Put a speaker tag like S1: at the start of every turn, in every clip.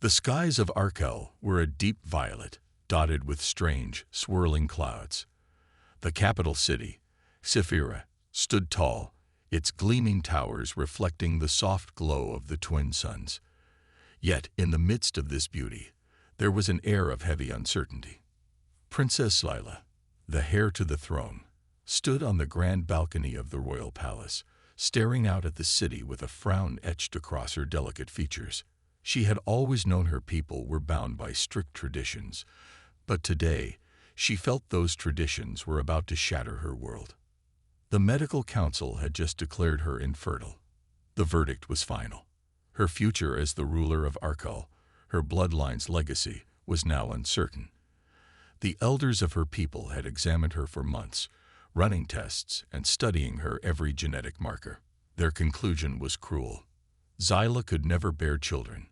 S1: The skies of Arkel were a deep violet, dotted with strange, swirling clouds. The capital city, Scifi, stood tall, its gleaming towers reflecting the soft glow of the twin suns. Yet, in the midst of this beauty, there was an air of heavy uncertainty. Princess Lila, the heir to the throne, stood on the grand balcony of the royal palace, staring out at the city with a frown etched across her delicate features. She had always known her people were bound by strict traditions, but today she felt those traditions were about to shatter her world. The medical council had just declared her infertile. The verdict was final. Her future as the ruler of Arkel, her bloodline's legacy, was now uncertain. The elders of her people had examined her for months, running tests and studying her every genetic marker. Their conclusion was cruel. Zyla could never bear children.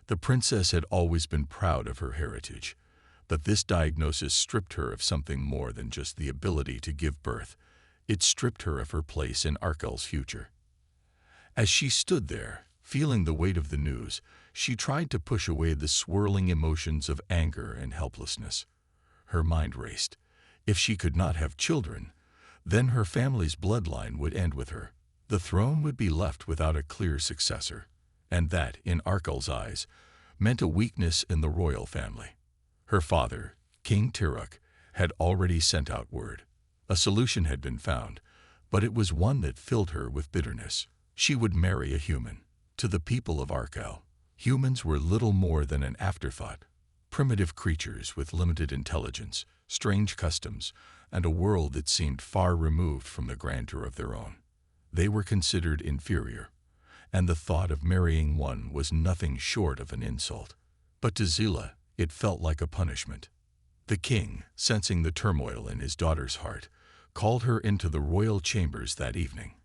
S1: The princess had always been proud of her heritage, but this diagnosis stripped her of something more than just the ability to give birth. It stripped her of her place in Arkel's future. As she stood there, feeling the weight of the news, she tried to push away the swirling emotions of anger and helplessness. Her mind raced. If she could not have children, then her family's bloodline would end with her. The throne would be left without a clear successor, and that, in Arkel's eyes, meant a weakness in the royal family. Her father, King Tiruk, had already sent out word. A solution had been found, but it was one that filled her with bitterness. She would marry a human. To the people of Arkel, humans were little more than an afterthought, primitive creatures with limited intelligence, strange customs, and a world that seemed far removed from the grandeur of their own. They were considered inferior, and the thought of marrying one was nothing short of an insult. But to Zila, it felt like a punishment. The king, sensing the turmoil in his daughter's heart, called her into the royal chambers that evening.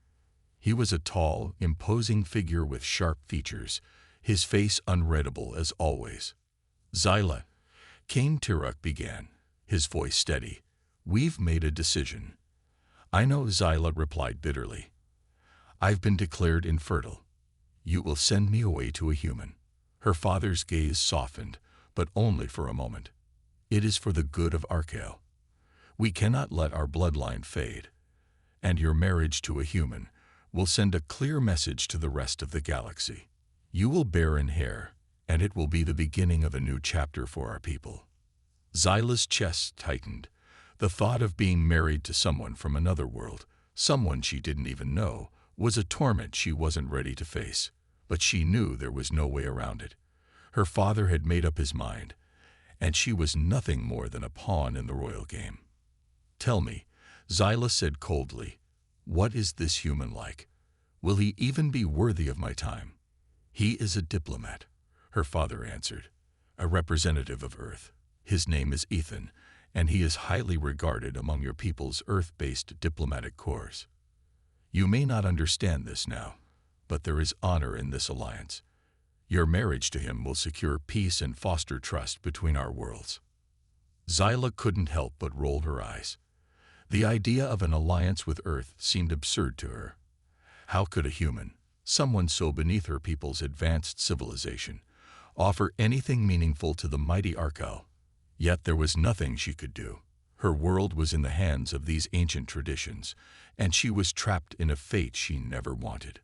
S1: He was a tall, imposing figure with sharp features, his face unreadable as always. Zyla, King Tiruk began, his voice steady. "We've made a decision." "I know," Zyla replied bitterly. "I've been declared infertile. You will send me away to a human." Her father's gaze softened, but only for a moment. "It is for the good of Arkel. We cannot let our bloodline fade, and your marriage to a human will send a clear message to the rest of the galaxy. You will bear an heir, and it will be the beginning of a new chapter for our people." Zyla's chest tightened. The thought of being married to someone from another world, someone she didn't even know, was a torment she wasn't ready to face. But she knew there was no way around it. Her father had made up his mind, and she was nothing more than a pawn in the royal game. "Tell me," Zyla said coldly, "what is this human like? Will he even be worthy of my time?" "He is a diplomat," her father answered, "a representative of Earth. His name is Ethan, and he is highly regarded among your people's Earth-based diplomatic corps. You may not understand this now, but there is honor in this alliance. Your marriage to him will secure peace and foster trust between our worlds." Zyla couldn't help but roll her eyes. The idea of an alliance with Earth seemed absurd to her. How could a human, someone so beneath her people's advanced civilization, offer anything meaningful to the mighty Arkel? Yet there was nothing she could do. Her world was in the hands of these ancient traditions, and she was trapped in a fate she never wanted.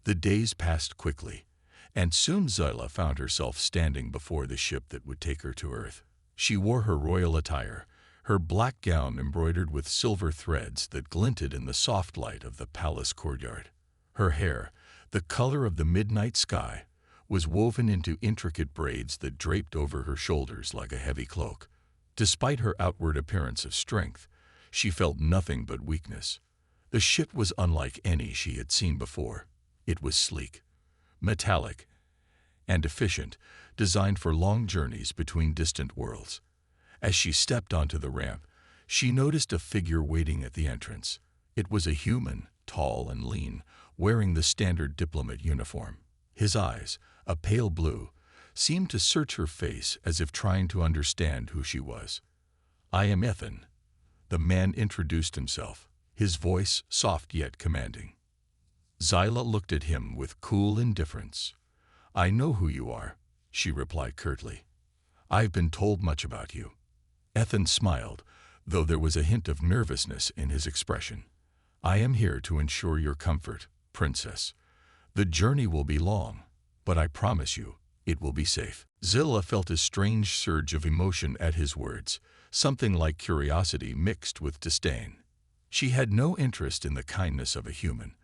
S1: The days passed quickly, and soon Zyla found herself standing before the ship that would take her to Earth. She wore her royal attire, her black gown embroidered with silver threads that glinted in the soft light of the palace courtyard. Her hair, the color of the midnight sky, was woven into intricate braids that draped over her shoulders like a heavy cloak. Despite her outward appearance of strength, she felt nothing but weakness. The ship was unlike any she had seen before. It was sleek, metallic, and efficient, designed for long journeys between distant worlds. As she stepped onto the ramp, she noticed a figure waiting at the entrance. It was a human, tall and lean, wearing the standard diplomat uniform. His eyes, a pale blue, seemed to search her face as if trying to understand who she was. "I am Ethan." The man introduced himself, his voice soft yet commanding. Zyla looked at him with cool indifference. "I know who you are. she replied curtly. "I've been told much about you." Ethan smiled, though there was a hint of nervousness in his expression. "I am here to ensure your comfort, Princess. The journey will be long, but I promise you, it will be safe." Zillah felt a strange surge of emotion at his words, something like curiosity mixed with disdain. She had no interest in the kindness of a human,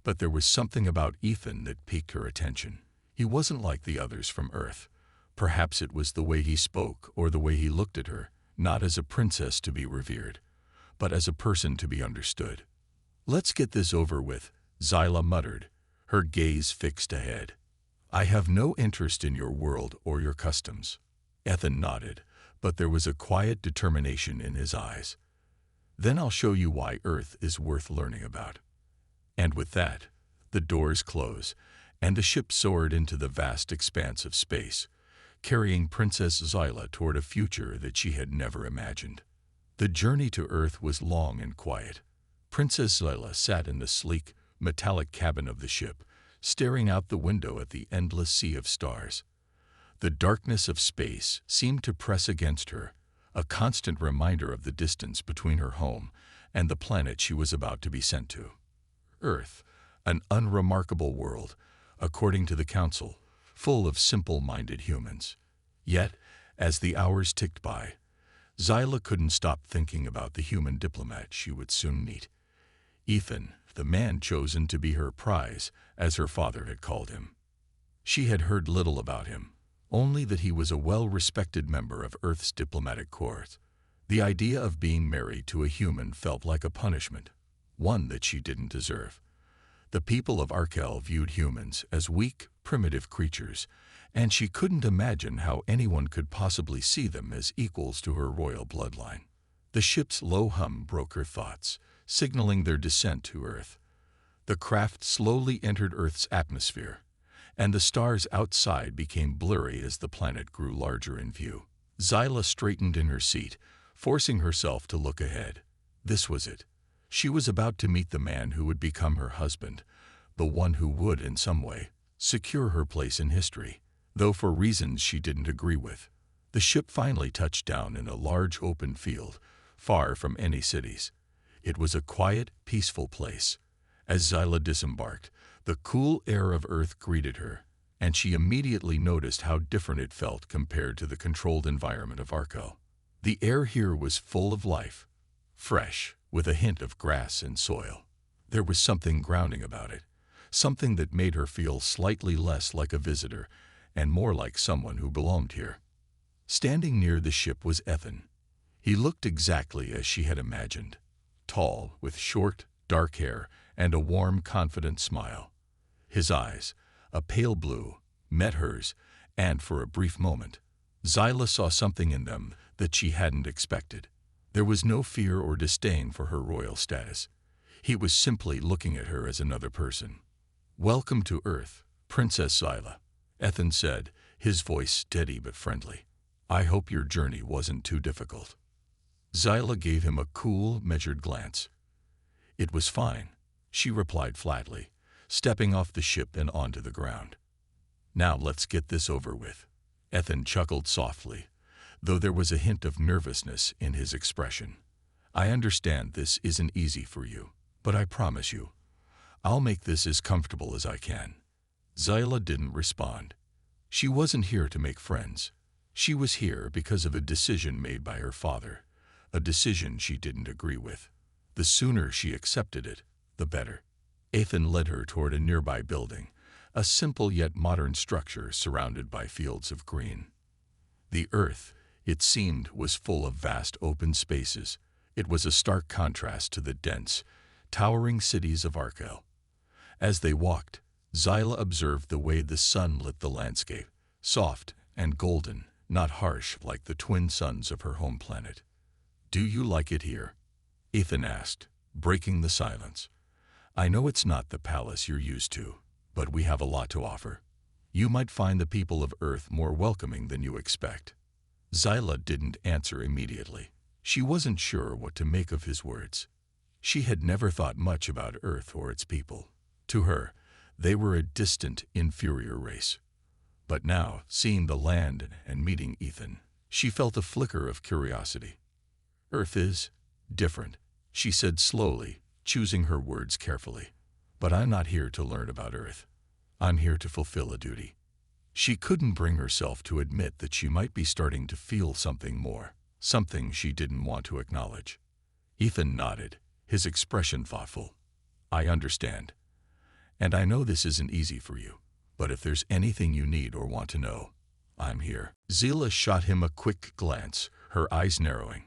S1: but there was something about Ethan that piqued her attention. He wasn't like the others from Earth. Perhaps it was the way he spoke or the way he looked at her, not as a princess to be revered, but as a person to be understood. "Let's get this over with," Zillah muttered, her gaze fixed ahead. "I have no interest in your world or your customs." Ethan nodded, but there was a quiet determination in his eyes. "Then I'll show you why Earth is worth learning about." And with that, the doors closed, and the ship soared into the vast expanse of space, carrying Princess Zillah toward a future that she had never imagined. The journey to Earth was long and quiet. Princess Zillah sat in the sleek, metallic cabin of the ship, staring out the window at the endless sea of stars. The darkness of space seemed to press against her, a constant reminder of the distance between her home and the planet she was about to be sent to. Earth, an unremarkable world, according to the Council, full of simple-minded humans. Yet, as the hours ticked by, Zillah couldn't stop thinking about the human diplomat she would soon meet. Ethan, the man chosen to be her prize, as her father had called him. She had heard little about him, only that he was a well-respected member of Earth's diplomatic corps. The idea of being married to a human felt like a punishment, one that she didn't deserve. The people of Arkel viewed humans as weak, primitive creatures, and she couldn't imagine how anyone could possibly see them as equals to her royal bloodline. The ship's low hum broke her thoughts, signaling their descent to Earth. The craft slowly entered Earth's atmosphere, and the stars outside became blurry as the planet grew larger in view. Zillah straightened in her seat, forcing herself to look ahead. This was it. She was about to meet the man who would become her husband, the one who would, in some way, secure her place in history, though for reasons she didn't agree with. The ship finally touched down in a large open field, far from any cities. It was a quiet, peaceful place. As Zillah disembarked, the cool air of Earth greeted her, and she immediately noticed how different it felt compared to the controlled environment of Arkel. The air here was full of life, fresh, with a hint of grass and soil. There was something grounding about it, something that made her feel slightly less like a visitor and more like someone who belonged here. Standing near the ship was Ethan. He looked exactly as she had imagined, tall, with short, dark hair and a warm, confident smile. His eyes, a pale blue, met hers, and for a brief moment, Zillah saw something in them that she hadn't expected. There was no fear or disdain for her royal status. He was simply looking at her as another person. "Welcome to Earth, Princess Zillah," Ethan said, his voice steady but friendly. "I hope your journey wasn't too difficult." Zillah gave him a cool, measured glance. "It was fine," she replied flatly, stepping off the ship and onto the ground. "Now let's get this over with." Ethan chuckled softly, though there was a hint of nervousness in his expression. "I understand this isn't easy for you, but I promise you, I'll make this as comfortable as I can." Zillah didn't respond. She wasn't here to make friends. She was here because of a decision made by her father, a decision she didn't agree with. The sooner she accepted it, the better. Ethan led her toward a nearby building, a simple yet modern structure surrounded by fields of green. The Earth, it seemed, was full of vast open spaces. It was a stark contrast to the dense, towering cities of Arkel. As they walked, Zillah observed the way the sun lit the landscape, soft and golden, not harsh like the twin suns of her home planet. "Do you like it here?" Ethan asked, breaking the silence. "I know it's not the palace you're used to, but we have a lot to offer. You might find the people of Earth more welcoming than you expect." Zillah didn't answer immediately. She wasn't sure what to make of his words. She had never thought much about Earth or its people. To her, they were a distant, inferior race. But now, seeing the land and meeting Ethan, she felt a flicker of curiosity. Earth is different, she said slowly, choosing her words carefully. But I'm not here to learn about Earth. I'm here to fulfill a duty. She couldn't bring herself to admit that she might be starting to feel something more, something she didn't want to acknowledge. Ethan nodded, his expression thoughtful. I understand. And I know this isn't easy for you, but if there's anything you need or want to know, I'm here. Zila shot him a quick glance, her eyes narrowing.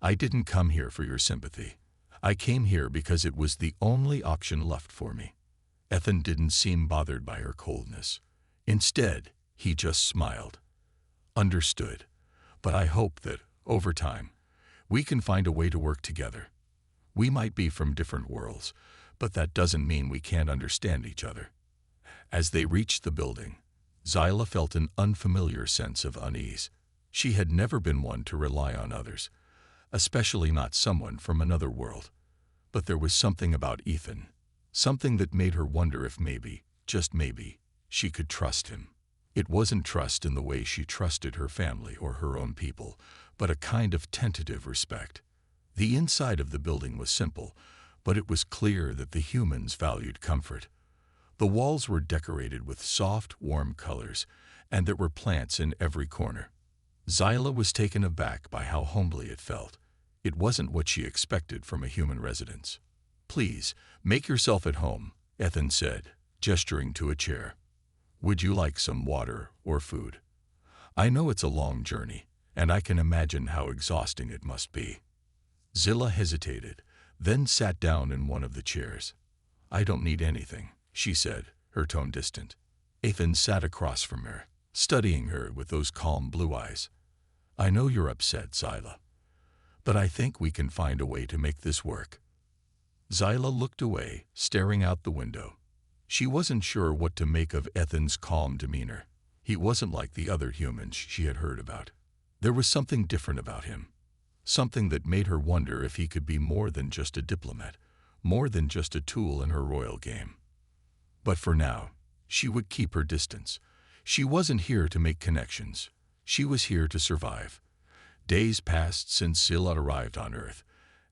S1: I didn't come here for your sympathy. I came here because it was the only option left for me. Ethan didn't seem bothered by her coldness. Instead, he just smiled. Understood. But I hope that, over time, we can find a way to work together. We might be from different worlds, but that doesn't mean we can't understand each other. As they reached the building, Zyla felt an unfamiliar sense of unease. She had never been one to rely on others, especially not someone from another world. But there was something about Ethan, something that made her wonder if maybe, just maybe, she could trust him. It wasn't trust in the way she trusted her family or her own people, but a kind of tentative respect. The inside of the building was simple, but it was clear that the humans valued comfort. The walls were decorated with soft, warm colors, and there were plants in every corner. Zyla was taken aback by how homely it felt. It wasn't what she expected from a human residence. Please, make yourself at home, Ethan said, gesturing to a chair. Would you like some water or food? I know it's a long journey, and I can imagine how exhausting it must be. Zilla hesitated, then sat down in one of the chairs. I don't need anything, she said, her tone distant. Ethan sat across from her, studying her with those calm blue eyes. I know you're upset, Zyla, but I think we can find a way to make this work. Zyla looked away, staring out the window. She wasn't sure what to make of Ethan's calm demeanor. He wasn't like the other humans she had heard about. There was something different about him, something that made her wonder if he could be more than just a diplomat, more than just a tool in her royal game. But for now, she would keep her distance. She wasn't here to make connections. She was here to survive. Days passed since Scylla arrived on Earth,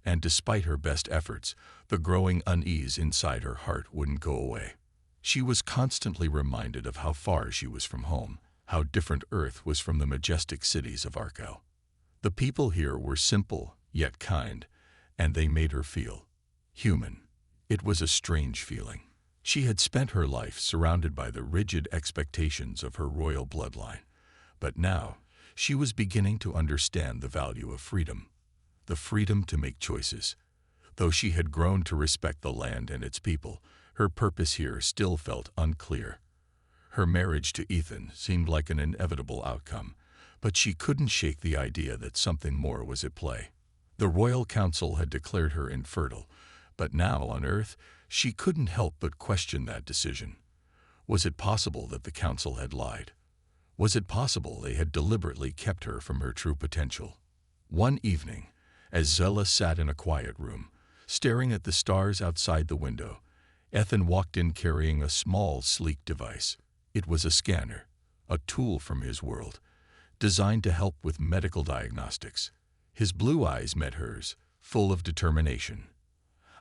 S1: and despite her best efforts, the growing unease inside her heart wouldn't go away. She was constantly reminded of how far she was from home, how different Earth was from the majestic cities of Arkel. The people here were simple, yet kind, and they made her feel human. It was a strange feeling. She had spent her life surrounded by the rigid expectations of her royal bloodline, but now she was beginning to understand the value of freedom, the freedom to make choices. Though she had grown to respect the land and its people, her purpose here still felt unclear. Her marriage to Ethan seemed like an inevitable outcome, but she couldn't shake the idea that something more was at play. The Royal Council had declared her infertile, but now on Earth, she couldn't help but question that decision. Was it possible that the Council had lied? Was it possible they had deliberately kept her from her true potential? One evening, as Zella sat in a quiet room, staring at the stars outside the window, Ethan walked in carrying a small, sleek device. It was a scanner, a tool from his world, designed to help with medical diagnostics. His blue eyes met hers, full of determination.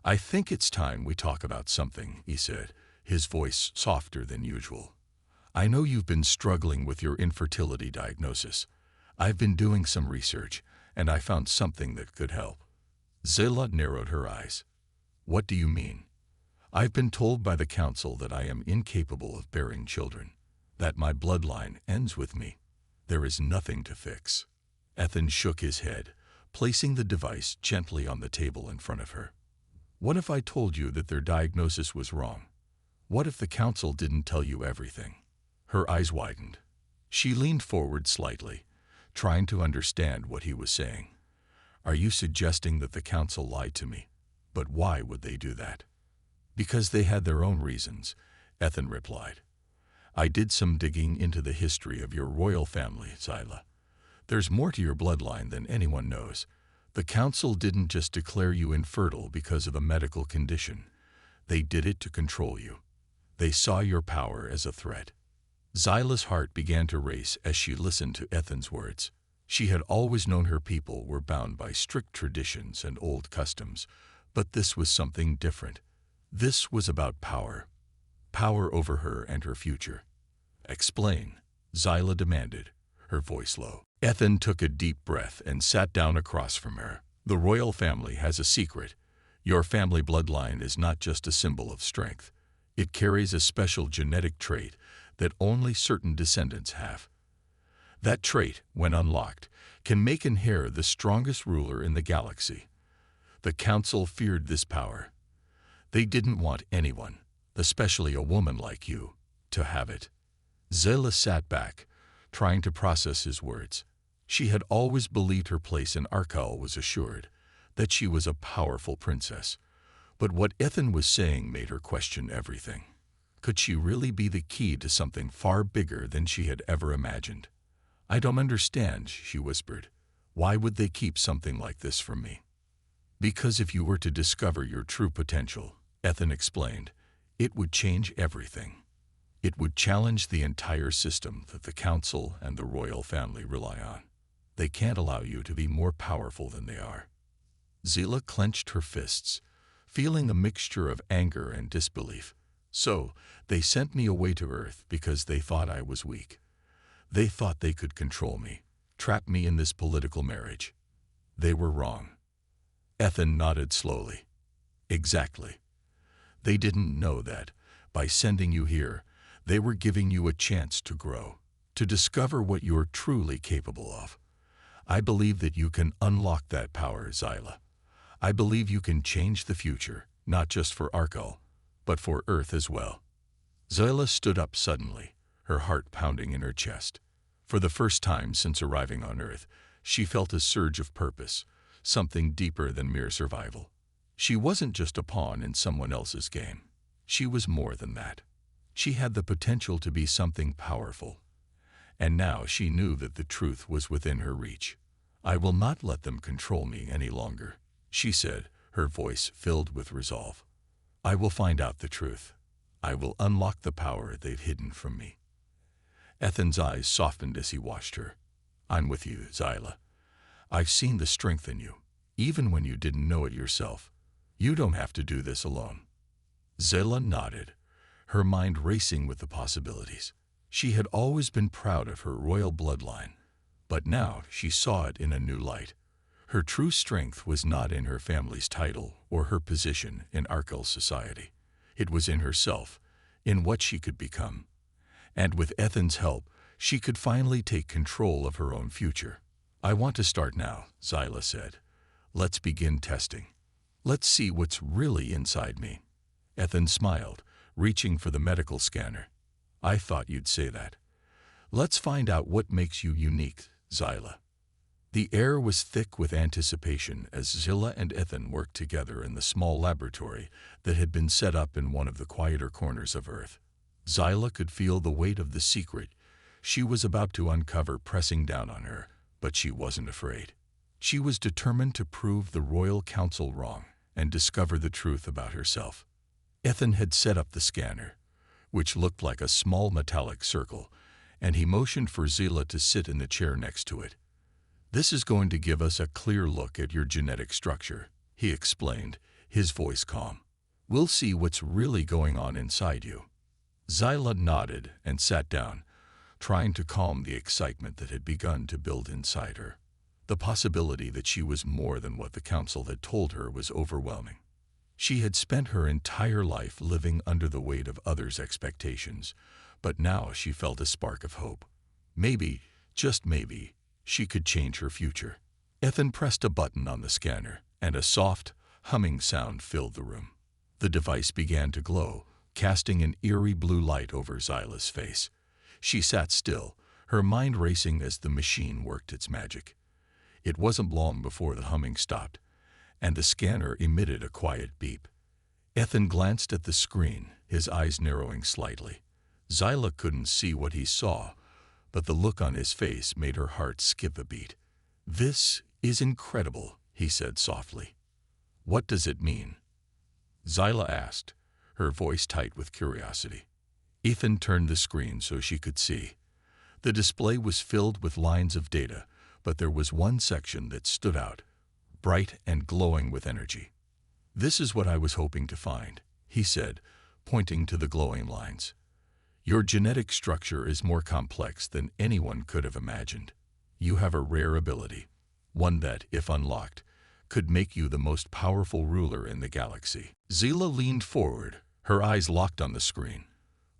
S1: I think it's time we talk about something, he said, his voice softer than usual. I know you've been struggling with your infertility diagnosis. I've been doing some research, and I found something that could help. Zilla narrowed her eyes. What do you mean? I've been told by the Council that I am incapable of bearing children, that my bloodline ends with me. There is nothing to fix. Ethan shook his head, placing the device gently on the table in front of her. What if I told you that their diagnosis was wrong? What if the Council didn't tell you everything? Her eyes widened. She leaned forward slightly, trying to understand what he was saying. Are you suggesting that the Council lied to me? But why would they do that? Because they had their own reasons, Ethan replied. I did some digging into the history of your royal family, Zyla. There's more to your bloodline than anyone knows. The Council didn't just declare you infertile because of a medical condition. They did it to control you. They saw your power as a threat. Zyla's heart began to race as she listened to Ethan's words. She had always known her people were bound by strict traditions and old customs, but this was something different. This was about power. Power over her and her future. "Explain," Zyla demanded, her voice low. Ethan took a deep breath and sat down across from her. "The royal family has a secret. Your family bloodline is not just a symbol of strength. It carries a special genetic trait that only certain descendants have. That trait, when unlocked, can make an Heir the strongest ruler in the galaxy. The Council feared this power. They didn't want anyone, especially a woman like you, to have it." Zyla sat back, trying to process his words. She had always believed her place in Arkell was assured, that she was a powerful princess. But what Ethan was saying made her question everything. Could she really be the key to something far bigger than she had ever imagined? "I don't understand," she whispered. "Why would they keep something like this from me?" "Because if you were to discover your true potential," Ethan explained, "it would change everything. It would challenge the entire system that the Council and the royal family rely on. They can't allow you to be more powerful than they are." Zyla clenched her fists, feeling a mixture of anger and disbelief. "So, they sent me away to Earth because they thought I was weak. They thought they could control me, trap me in this political marriage. They were wrong." Ethan nodded slowly. "Exactly. They didn't know that, by sending you here, they were giving you a chance to grow, to discover what you're truly capable of. I believe that you can unlock that power, Zyla. I believe you can change the future, not just for Arkell, but for Earth as well." Zyla stood up suddenly, her heart pounding in her chest. For the first time since arriving on Earth, she felt a surge of purpose, something deeper than mere survival. She wasn't just a pawn in someone else's game. She was more than that. She had the potential to be something powerful. And now she knew that the truth was within her reach. "I will not let them control me any longer," she said, her voice filled with resolve. "I will find out the truth. I will unlock the power they've hidden from me." Ethan's eyes softened as he watched her. "I'm with you, Zyla. I've seen the strength in you, even when you didn't know it yourself. You don't have to do this alone." Zyla nodded, her mind racing with the possibilities. She had always been proud of her royal bloodline, but now she saw it in a new light. Her true strength was not in her family's title or her position in Arkell society. It was in herself, in what she could become. And with Ethan's help, she could finally take control of her own future. "I want to start now," Zyla said. "Let's begin testing. Let's see what's really inside me." Ethan smiled, reaching for the medical scanner. "I thought you'd say that. Let's find out what makes you unique, Zyla." The air was thick with anticipation as Zyla and Ethan worked together in the small laboratory that had been set up in one of the quieter corners of Earth. Zyla could feel the weight of the secret she was about to uncover pressing down on her, but she wasn't afraid. She was determined to prove the Royal Council wrong and discover the truth about herself. Ethan had set up the scanner, which looked like a small metallic circle, and he motioned for Zyla to sit in the chair next to it. "This is going to give us a clear look at your genetic structure," he explained, his voice calm. "We'll see what's really going on inside you." Zyla nodded and sat down, trying to calm the excitement that had begun to build inside her. The possibility that she was more than what the Council had told her was overwhelming. She had spent her entire life living under the weight of others' expectations, but now she felt a spark of hope. Maybe, just maybe, she could change her future. Ethan pressed a button on the scanner, and a soft, humming sound filled the room. The device began to glow, casting an eerie blue light over Zyla's face. She sat still, her mind racing as the machine worked its magic. It wasn't long before the humming stopped, and the scanner emitted a quiet beep. Ethan glanced at the screen, his eyes narrowing slightly. Zyla couldn't see what he saw, but the look on his face made her heart skip a beat. "This is incredible," he said softly. "What does it mean?" Zyla asked, her voice tight with curiosity. Ethan turned the screen so she could see. The display was filled with lines of data, but there was one section that stood out, bright and glowing with energy. "This is what I was hoping to find," he said, pointing to the glowing lines. "Your genetic structure is more complex than anyone could have imagined. You have a rare ability, one that, if unlocked, could make you the most powerful ruler in the galaxy." Zila leaned forward, her eyes locked on the screen.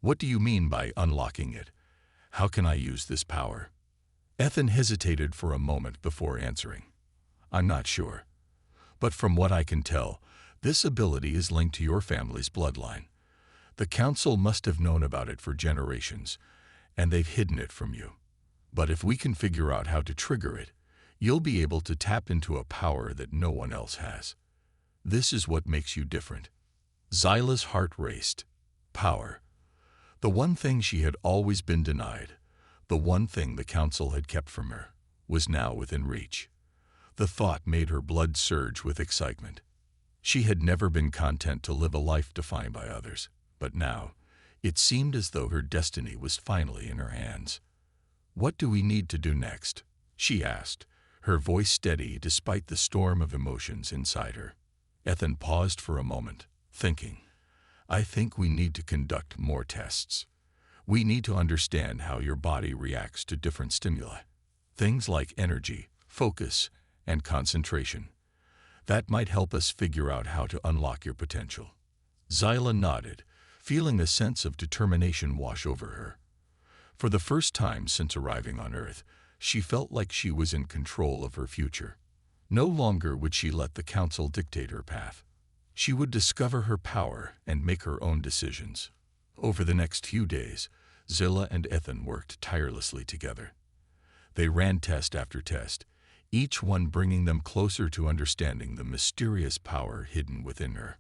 S1: "What do you mean by unlocking it? How can I use this power?" Ethan hesitated for a moment before answering. "I'm not sure. But from what I can tell, this ability is linked to your family's bloodline. The Council must have known about it for generations, and they've hidden it from you. But if we can figure out how to trigger it, you'll be able to tap into a power that no one else has. This is what makes you different." Zyla's heart raced. Power. The one thing she had always been denied, the one thing the Council had kept from her, was now within reach. The thought made her blood surge with excitement. She had never been content to live a life defined by others, but now it seemed as though her destiny was finally in her hands. "What do we need to do next?" she asked, her voice steady despite the storm of emotions inside her. Ethan paused for a moment, thinking. "I think we need to conduct more tests. We need to understand how your body reacts to different stimuli. Things like energy, focus, and concentration. That might help us figure out how to unlock your potential." Zyla nodded, feeling a sense of determination wash over her. For the first time since arriving on Earth, she felt like she was in control of her future. No longer would she let the Council dictate her path. She would discover her power and make her own decisions. Over the next few days, Zila and Ethan worked tirelessly together. They ran test after test, each one bringing them closer to understanding the mysterious power hidden within her.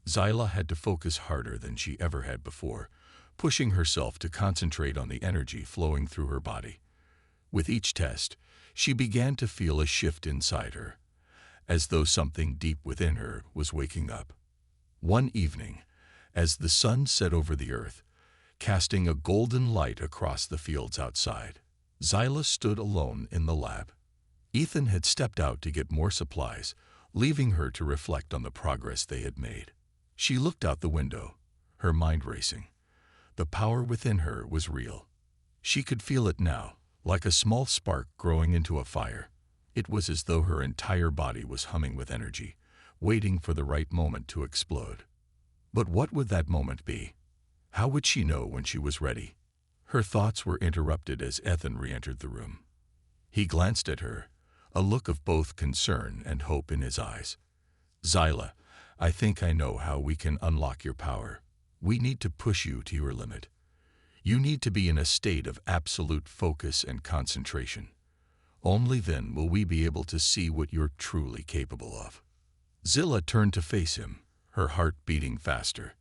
S1: Zyla had to focus harder than she ever had before, pushing herself to concentrate on the energy flowing through her body. With each test, she began to feel a shift inside her, as though something deep within her was waking up. One evening, as the sun set over the earth, casting a golden light across the fields outside, Zyla stood alone in the lab. Ethan had stepped out to get more supplies, leaving her to reflect on the progress they had made. She looked out the window, her mind racing. The power within her was real. She could feel it now, like a small spark growing into a fire. It was as though her entire body was humming with energy, waiting for the right moment to explode. But what would that moment be? How would she know when she was ready? Her thoughts were interrupted as Ethan re-entered the room. He glanced at her, a look of both concern and hope in his eyes. "Zyla, I think I know how we can unlock your power. We need to push you to your limit. You need to be in a state of absolute focus and concentration. Only then will we be able to see what you're truly capable of." Zila turned to face him, her heart beating faster.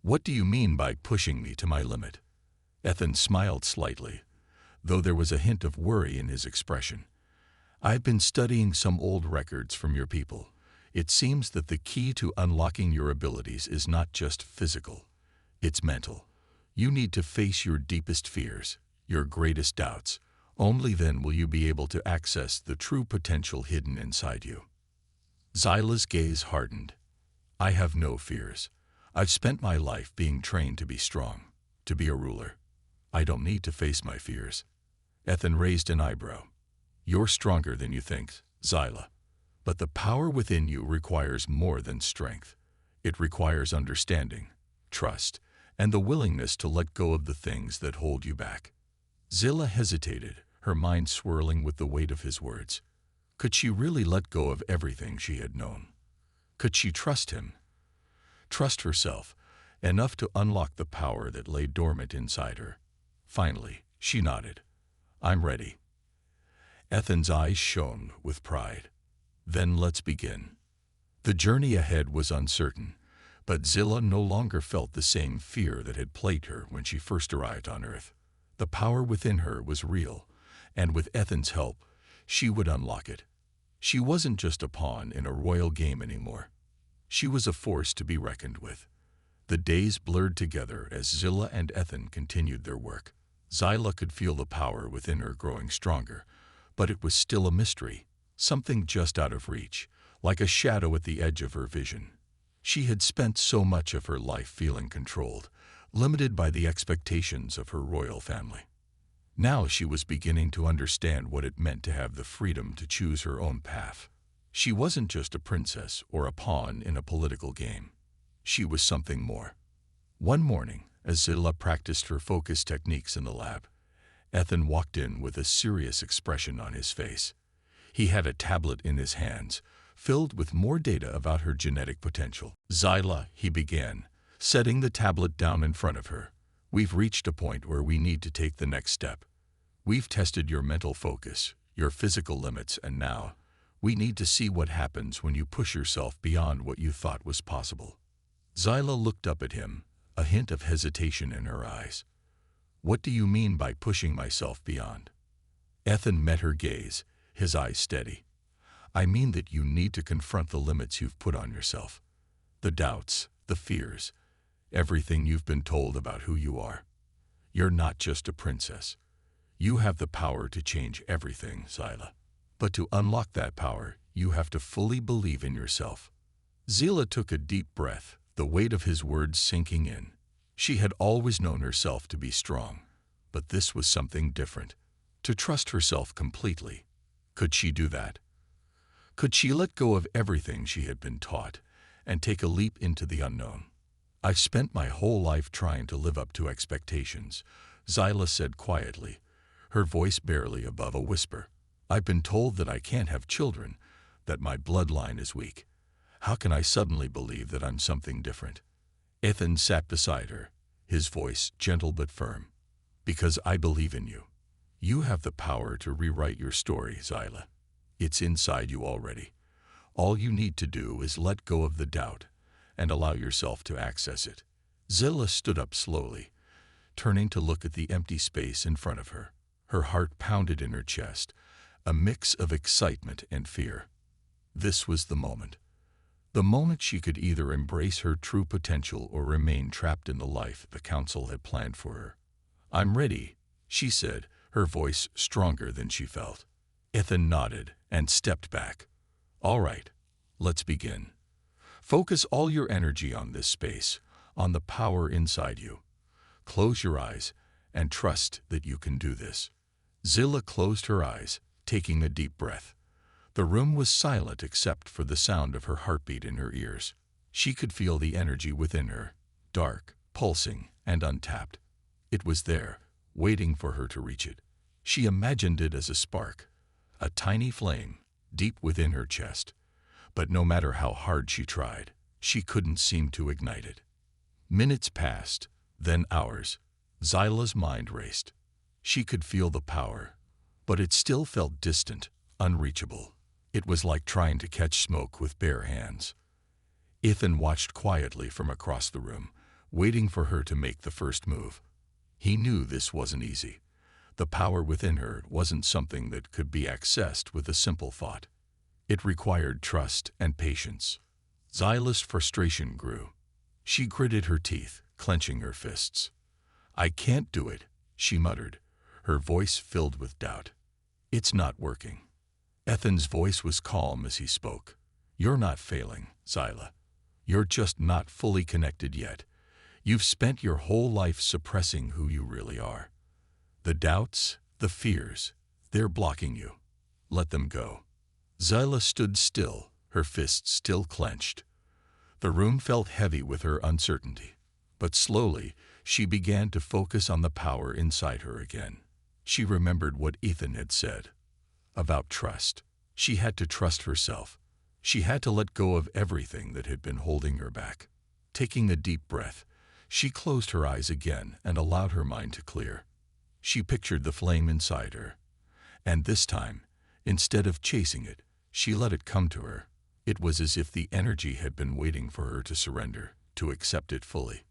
S1: "What do you mean by pushing me to my limit?" Ethan smiled slightly, though there was a hint of worry in his expression. "I've been studying some old records from your people. It seems that the key to unlocking your abilities is not just physical, it's mental. You need to face your deepest fears, your greatest doubts. Only then will you be able to access the true potential hidden inside you." Zyla's gaze hardened. "I have no fears. I've spent my life being trained to be strong, to be a ruler. I don't need to face my fears." Ethan raised an eyebrow. "You're stronger than you think, Zyla. But the power within you requires more than strength. It requires understanding, trust, and the willingness to let go of the things that hold you back." Zila hesitated, her mind swirling with the weight of his words. Could she really let go of everything she had known? Could she trust him? Trust herself, enough to unlock the power that lay dormant inside her? Finally, she nodded. "I'm ready." Ethan's eyes shone with pride. "Then let's begin." The journey ahead was uncertain, but Zila no longer felt the same fear that had plagued her when she first arrived on Earth. The power within her was real, and with Ethan's help, she would unlock it. She wasn't just a pawn in a royal game anymore. She was a force to be reckoned with. The days blurred together as Zilla and Ethan continued their work. Zyla could feel the power within her growing stronger, but it was still a mystery, something just out of reach, like a shadow at the edge of her vision. She had spent so much of her life feeling controlled, limited by the expectations of her royal family. Now she was beginning to understand what it meant to have the freedom to choose her own path. She wasn't just a princess or a pawn in a political game. She was something more. One morning, as Zilla practiced her focus techniques in the lab, Ethan walked in with a serious expression on his face. He had a tablet in his hands, filled with more data about her genetic potential. "Zyla," he began, setting the tablet down in front of her. "We've reached a point where we need to take the next step. We've tested your mental focus, your physical limits, and now we need to see what happens when you push yourself beyond what you thought was possible." Zyla looked up at him, a hint of hesitation in her eyes. "What do you mean by pushing myself beyond?" Ethan met her gaze, his eyes steady. "I mean that you need to confront the limits you've put on yourself. The doubts, the fears, everything you've been told about who you are. You're not just a princess. You have the power to change everything, Zyla. But to unlock that power, you have to fully believe in yourself." Zilla took a deep breath, the weight of his words sinking in. She had always known herself to be strong, but this was something different. To trust herself completely. Could she do that? Could she let go of everything she had been taught and take a leap into the unknown? "I've spent my whole life trying to live up to expectations," Zyla said quietly, her voice barely above a whisper. "I've been told that I can't have children, that my bloodline is weak. How can I suddenly believe that I'm something different?" Ethan sat beside her, his voice gentle but firm. "Because I believe in you. You have the power to rewrite your story, Zyla. It's inside you already. All you need to do is let go of the doubt and allow yourself to access it." Zilla stood up slowly, turning to look at the empty space in front of her. Her heart pounded in her chest, a mix of excitement and fear. This was the moment. The moment she could either embrace her true potential or remain trapped in the life the council had planned for her. "I'm ready," she said, her voice stronger than she felt. Ethan nodded and stepped back. "All right, let's begin. Focus all your energy on this space, on the power inside you. Close your eyes and trust that you can do this." Zilla closed her eyes, taking a deep breath. The room was silent except for the sound of her heartbeat in her ears. She could feel the energy within her, dark, pulsing, and untapped. It was there, waiting for her to reach it. She imagined it as a spark, a tiny flame, deep within her chest. But no matter how hard she tried, she couldn't seem to ignite it. Minutes passed, then hours. Zyla's mind raced. She could feel the power, but it still felt distant, unreachable. It was like trying to catch smoke with bare hands. Ethan watched quietly from across the room, waiting for her to make the first move. He knew this wasn't easy. The power within her wasn't something that could be accessed with a simple thought. It required trust and patience. Zyla's frustration grew. She gritted her teeth, clenching her fists. "I can't do it," she muttered, her voice filled with doubt. "It's not working." Ethan's voice was calm as he spoke. "You're not failing, Zyla. You're just not fully connected yet. You've spent your whole life suppressing who you really are. The doubts, the fears, they're blocking you. Let them go." Zyla stood still, her fists still clenched. The room felt heavy with her uncertainty, but slowly she began to focus on the power inside her again. She remembered what Ethan had said about trust. She had to trust herself. She had to let go of everything that had been holding her back. Taking a deep breath, she closed her eyes again and allowed her mind to clear. She pictured the flame inside her, and this time, instead of chasing it, she let it come to her. It was as if the energy had been waiting for her to surrender, to accept it fully.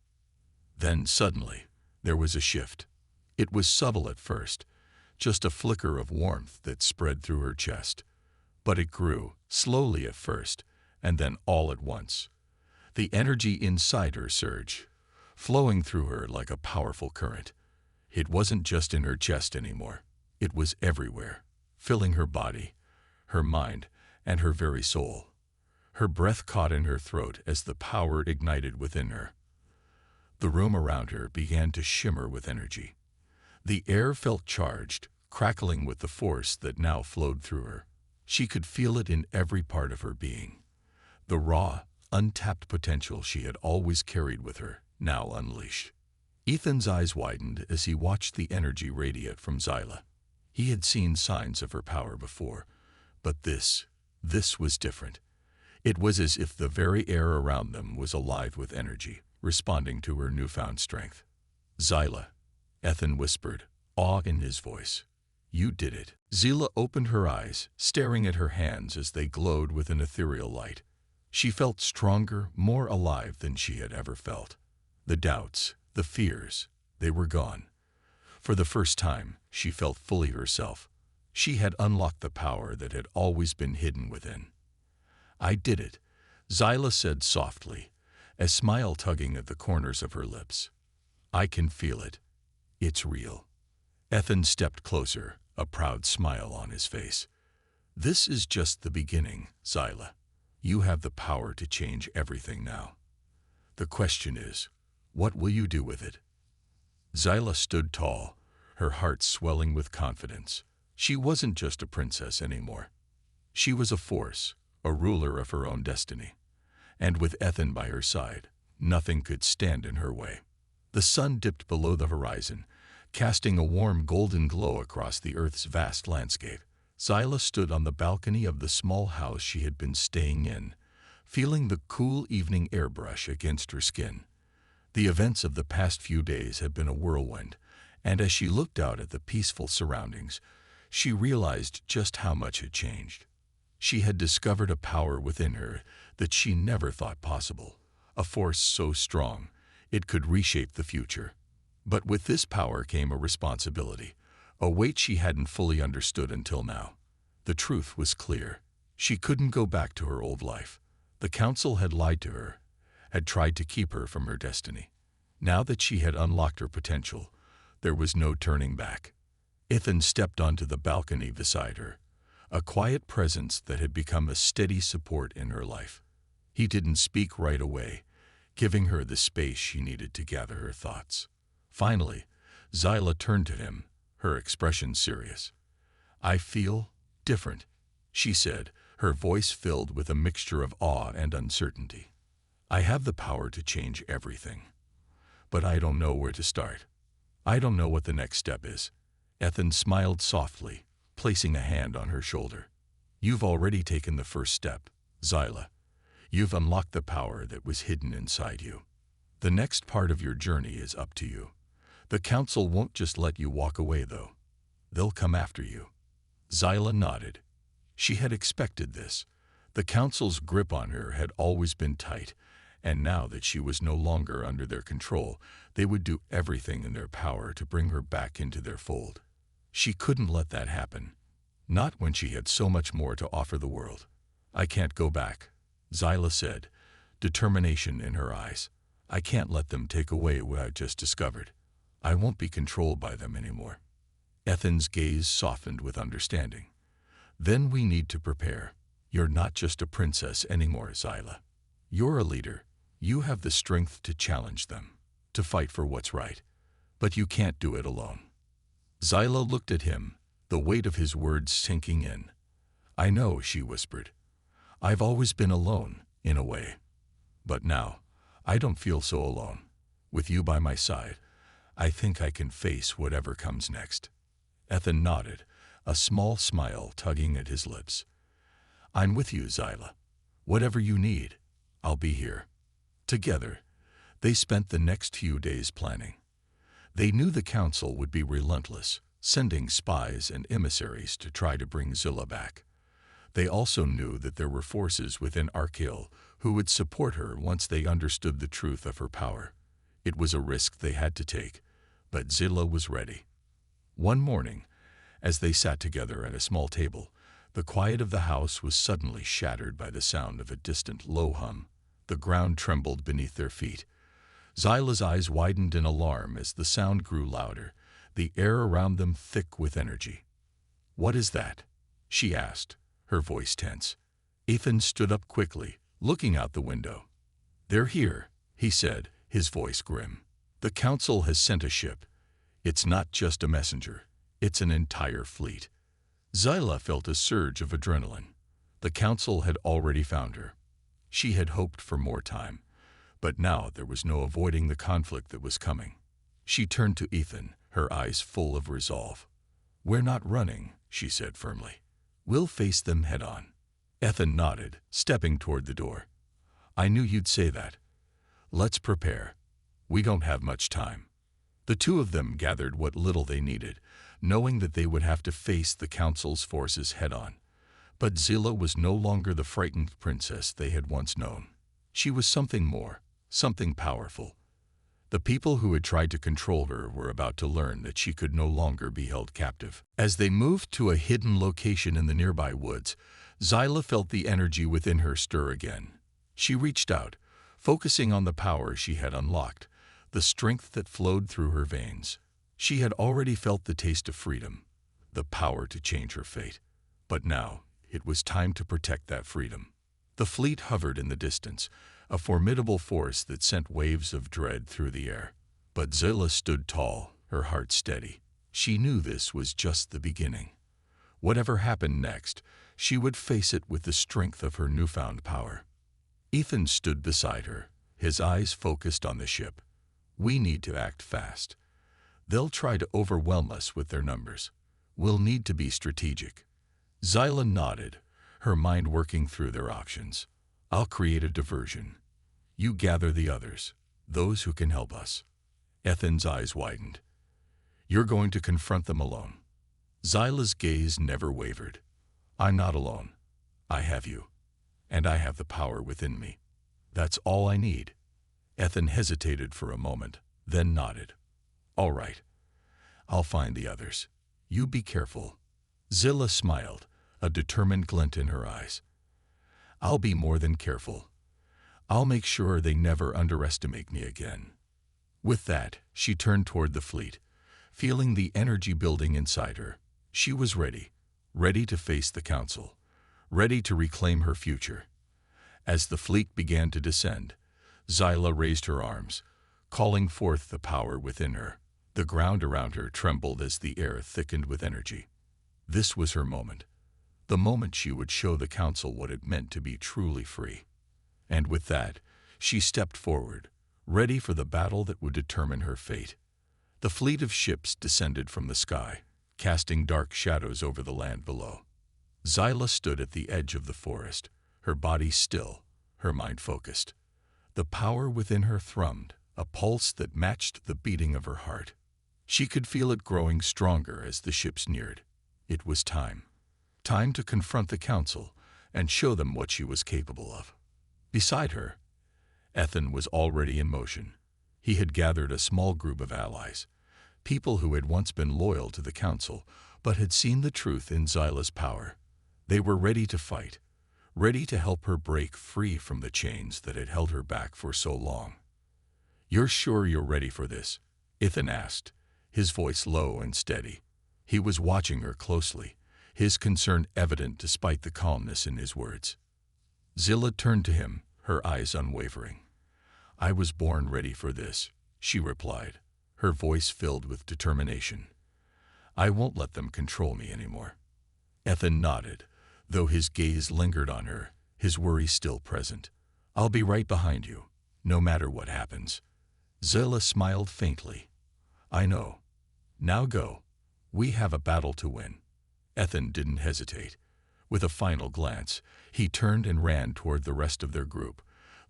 S1: Then suddenly, there was a shift. It was subtle at first, just a flicker of warmth that spread through her chest. But it grew, slowly at first, and then all at once. The energy inside her surged, flowing through her like a powerful current. It wasn't just in her chest anymore. It was everywhere, filling her body, her mind, and her very soul. Her breath caught in her throat as the power ignited within her. The room around her began to shimmer with energy. The air felt charged, crackling with the force that now flowed through her. She could feel it in every part of her being. The raw, untapped potential she had always carried with her, now unleashed. Ethan's eyes widened as he watched the energy radiate from Zyla. He had seen signs of her power before, but this was different. It was as if the very air around them was alive with energy, responding to her newfound strength. "Zyla," Ethan whispered, awe in his voice. "You did it." Zyla opened her eyes, staring at her hands as they glowed with an ethereal light. She felt stronger, more alive than she had ever felt. The doubts, the fears, they were gone. For the first time, she felt fully herself. She had unlocked the power that had always been hidden within. "I did it," Zyla said softly, a smile tugging at the corners of her lips. "I can feel it. It's real." Ethan stepped closer, a proud smile on his face. "This is just the beginning, Zyla. You have the power to change everything now. The question is, what will you do with it?" Zyla stood tall, her heart swelling with confidence. She wasn't just a princess anymore. She was a force, a ruler of her own destiny. And with Ethan by her side, nothing could stand in her way. The sun dipped below the horizon, casting a warm golden glow across the Earth's vast landscape. Zyla stood on the balcony of the small house she had been staying in, feeling the cool evening air brush against her skin. The events of the past few days had been a whirlwind, and as she looked out at the peaceful surroundings, she realized just how much had changed. She had discovered a power within her that she never thought possible, a force so strong it could reshape the future. But with this power came a responsibility, a weight she hadn't fully understood until now. The truth was clear. She couldn't go back to her old life. The council had lied to her, had tried to keep her from her destiny. Now that she had unlocked her potential, there was no turning back. Ethan stepped onto the balcony beside her, a quiet presence that had become a steady support in her life. He didn't speak right away, giving her the space she needed to gather her thoughts. Finally, Zyla turned to him, her expression serious. "I feel different," she said, her voice filled with a mixture of awe and uncertainty. "I have the power to change everything, but I don't know where to start. I don't know what the next step is." Ethan smiled softly, placing a hand on her shoulder. "You've already taken the first step, Zyla. You've unlocked the power that was hidden inside you. The next part of your journey is up to you. The council won't just let you walk away, though. They'll come after you." Zyla nodded. She had expected this. The council's grip on her had always been tight, and now that she was no longer under their control, they would do everything in their power to bring her back into their fold. She couldn't let that happen, not when she had so much more to offer the world. "I can't go back," Zyla said, determination in her eyes. "I can't let them take away what I've just discovered. I won't be controlled by them anymore." Ethan's gaze softened with understanding. "Then we need to prepare. You're not just a princess anymore, Zyla. You're a leader. You have the strength to challenge them, to fight for what's right. But you can't do it alone." Zyla looked at him, the weight of his words sinking in. "I know," she whispered. "I've always been alone, in a way. But now, I don't feel so alone. With you by my side, I think I can face whatever comes next." Ethan nodded, a small smile tugging at his lips. "I'm with you, Zyla. Whatever you need, I'll be here." Together, they spent the next few days planning. They knew the council would be relentless, sending spies and emissaries to try to bring Zyla back. They also knew that there were forces within Arkil who would support her once they understood the truth of her power. It was a risk they had to take, but Zyla was ready. One morning, as they sat together at a small table, the quiet of the house was suddenly shattered by the sound of a distant low hum. The ground trembled beneath their feet. Zyla's eyes widened in alarm as the sound grew louder, the air around them thick with energy. "What is that?" she asked, her voice tense. Ethan stood up quickly, looking out the window. "They're here," he said, his voice grim. "The Council has sent a ship. It's not just a messenger, it's an entire fleet." Zyla felt a surge of adrenaline. The Council had already found her. She had hoped for more time, but now there was no avoiding the conflict that was coming. She turned to Ethan, her eyes full of resolve. "We're not running," she said firmly. "We'll face them head on." Ethan nodded, stepping toward the door. "I knew you'd say that. Let's prepare. We don't have much time." The two of them gathered what little they needed, knowing that they would have to face the Council's forces head on. But Zyla was no longer the frightened princess they had once known. She was something more, something powerful. The people who had tried to control her were about to learn that she could no longer be held captive. As they moved to a hidden location in the nearby woods, Zyla felt the energy within her stir again. She reached out, focusing on the power she had unlocked, the strength that flowed through her veins. She had already felt the taste of freedom, the power to change her fate. But now, it was time to protect that freedom. The fleet hovered in the distance, a formidable force that sent waves of dread through the air. But Zyla stood tall, her heart steady. She knew this was just the beginning. Whatever happened next, she would face it with the strength of her newfound power. Ethan stood beside her, his eyes focused on the ship. "We need to act fast. They'll try to overwhelm us with their numbers. We'll need to be strategic." Zyla nodded, her mind working through their options. "I'll create a diversion. You gather the others, those who can help us." Ethan's eyes widened. "You're going to confront them alone." Zyla's gaze never wavered. "I'm not alone. I have you. And I have the power within me. That's all I need." Ethan hesitated for a moment, then nodded. "All right. I'll find the others. You be careful." Zyla smiled, a determined glint in her eyes. "I'll be more than careful. I'll make sure they never underestimate me again." With that, she turned toward the fleet, feeling the energy building inside her. She was ready, ready to face the Council, ready to reclaim her future. As the fleet began to descend, Zyla raised her arms, calling forth the power within her. The ground around her trembled as the air thickened with energy. This was her moment, the moment she would show the Council what it meant to be truly free. And with that, she stepped forward, ready for the battle that would determine her fate. The fleet of ships descended from the sky, casting dark shadows over the land below. Zyla stood at the edge of the forest, her body still, her mind focused. The power within her thrummed, a pulse that matched the beating of her heart. She could feel it growing stronger as the ships neared. It was time. Time to confront the Council and show them what she was capable of. Beside her, Ethan was already in motion. He had gathered a small group of allies, people who had once been loyal to the Council, but had seen the truth in Zyla's power. They were ready to fight, ready to help her break free from the chains that had held her back for so long. "You're sure you're ready for this?" Ethan asked, his voice low and steady. He was watching her closely, his concern evident despite the calmness in his words. Zyla turned to him, her eyes unwavering. "I was born ready for this," she replied, her voice filled with determination. "I won't let them control me anymore." Ethan nodded, though his gaze lingered on her, his worry still present. "I'll be right behind you, no matter what happens." Zyla smiled faintly. "I know. Now go. We have a battle to win." Ethan didn't hesitate. With a final glance, he turned and ran toward the rest of their group,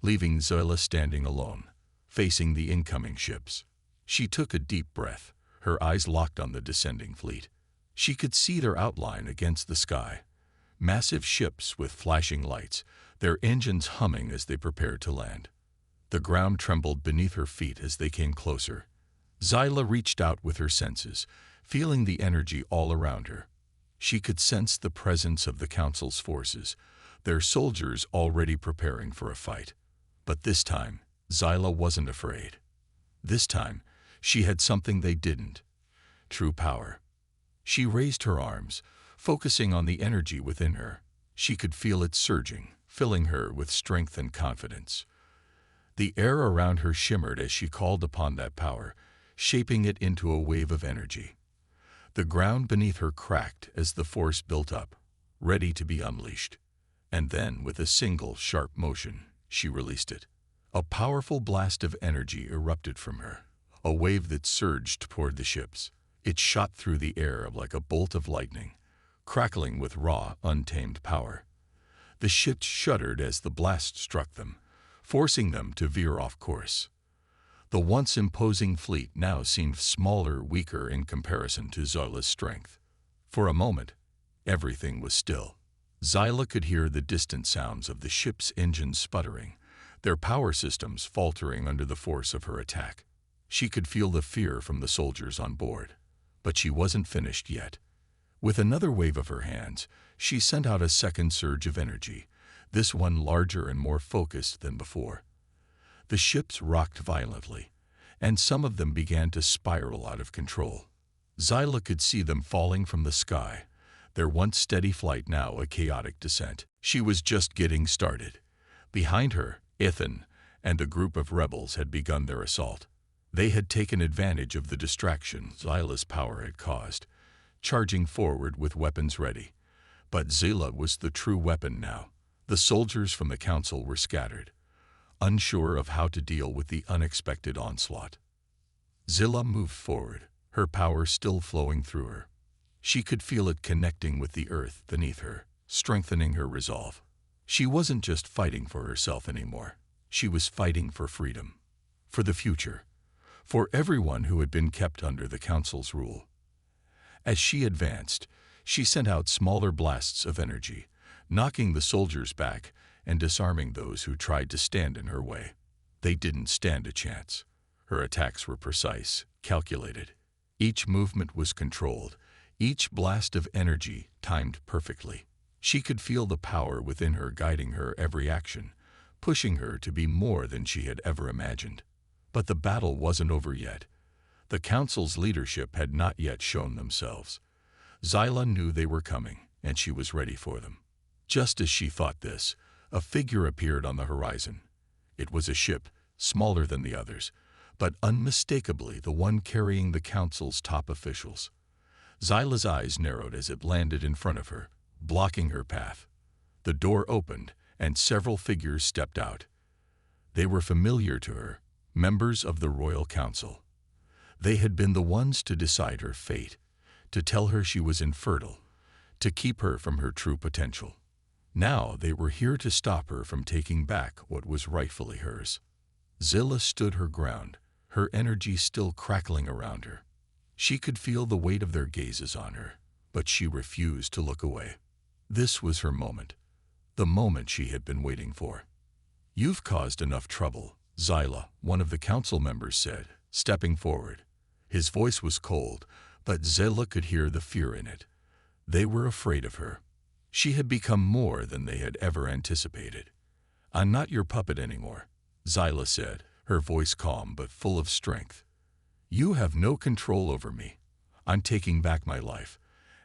S1: leaving Zyla standing alone, facing the incoming ships. She took a deep breath, her eyes locked on the descending fleet. She could see their outline against the sky. Massive ships with flashing lights, their engines humming as they prepared to land. The ground trembled beneath her feet as they came closer. Zyla reached out with her senses, feeling the energy all around her. She could sense the presence of the Council's forces, their soldiers already preparing for a fight. But this time, Zyla wasn't afraid. This time, she had something they didn't: true power. She raised her arms, focusing on the energy within her. She could feel it surging, filling her with strength and confidence. The air around her shimmered as she called upon that power, shaping it into a wave of energy. The ground beneath her cracked as the force built up, ready to be unleashed. And then, with a single sharp motion, she released it. A powerful blast of energy erupted from her, a wave that surged toward the ships. It shot through the air like a bolt of lightning, crackling with raw, untamed power. The ships shuddered as the blast struck them, forcing them to veer off course. The once imposing fleet now seemed smaller, weaker in comparison to Zyla's strength. For a moment, everything was still. Zyla could hear the distant sounds of the ship's engines sputtering, their power systems faltering under the force of her attack. She could feel the fear from the soldiers on board. But she wasn't finished yet. With another wave of her hands, she sent out a second surge of energy, this one larger and more focused than before. The ships rocked violently, and some of them began to spiral out of control. Zyla could see them falling from the sky, their once steady flight now a chaotic descent. She was just getting started. Behind her, Ithan and a group of rebels had begun their assault. They had taken advantage of the distraction Zyla's power had caused, charging forward with weapons ready. But Zyla was the true weapon now. The soldiers from the council were scattered, unsure of how to deal with the unexpected onslaught. Zyla moved forward, her power still flowing through her. She could feel it connecting with the earth beneath her, strengthening her resolve. She wasn't just fighting for herself anymore. She was fighting for freedom, for the future, for everyone who had been kept under the council's rule. As she advanced, she sent out smaller blasts of energy, knocking the soldiers back and disarming those who tried to stand in her way. They didn't stand a chance. Her attacks were precise, calculated. Each movement was controlled, each blast of energy timed perfectly. She could feel the power within her guiding her every action, pushing her to be more than she had ever imagined. But the battle wasn't over yet. The council's leadership had not yet shown themselves. Zyla knew they were coming, and she was ready for them. Just as she thought this, a figure appeared on the horizon. It was a ship, smaller than the others, but unmistakably the one carrying the council's top officials. Zyla's eyes narrowed as it landed in front of her, blocking her path. The door opened, and several figures stepped out. They were familiar to her, members of the Royal Council. They had been the ones to decide her fate, to tell her she was infertile, to keep her from her true potential. Now they were here to stop her from taking back what was rightfully hers. Zyla stood her ground, her energy still crackling around her. She could feel the weight of their gazes on her, but she refused to look away. This was her moment, the moment she had been waiting for. "You've caused enough trouble," Zyla, one of the council members, said, stepping forward. His voice was cold, but Zyla could hear the fear in it. They were afraid of her. She had become more than they had ever anticipated. "I'm not your puppet anymore," Zyla said, her voice calm but full of strength. "You have no control over me. I'm taking back my life,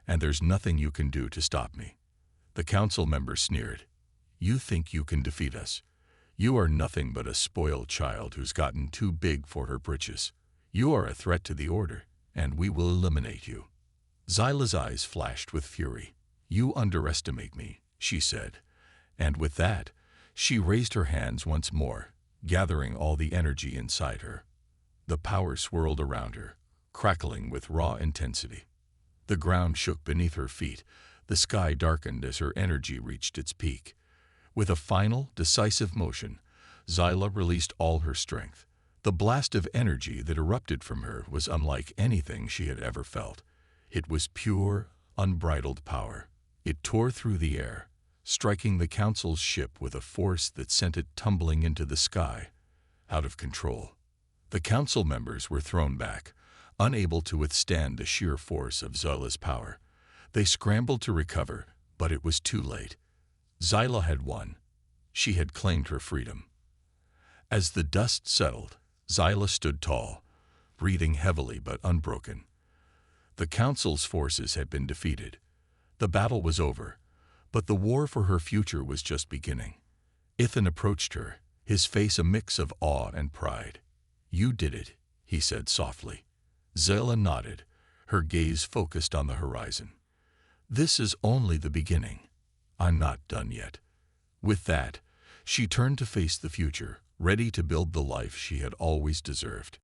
S1: and there's nothing you can do to stop me." The council member sneered. "You think you can defeat us? You are nothing but a spoiled child who's gotten too big for her britches. You are a threat to the order, and we will eliminate you." Zyla's eyes flashed with fury. "You underestimate me," she said, and with that, she raised her hands once more, gathering all the energy inside her. The power swirled around her, crackling with raw intensity. The ground shook beneath her feet, the sky darkened as her energy reached its peak. With a final, decisive motion, Zyla released all her strength. The blast of energy that erupted from her was unlike anything she had ever felt. It was pure, unbridled power. It tore through the air, striking the council's ship with a force that sent it tumbling into the sky, out of control. The council members were thrown back, unable to withstand the sheer force of Zyla's power. They scrambled to recover, but it was too late. Zyla had won. She had claimed her freedom. As the dust settled, Xyla stood tall, breathing heavily but unbroken. The Council's forces had been defeated. The battle was over, but the war for her future was just beginning. Ithan approached her, his face a mix of awe and pride. "You did it," he said softly. Xyla nodded, her gaze focused on the horizon. "This is only the beginning. I'm not done yet." With that, she turned to face the future, ready to build the life she had always deserved.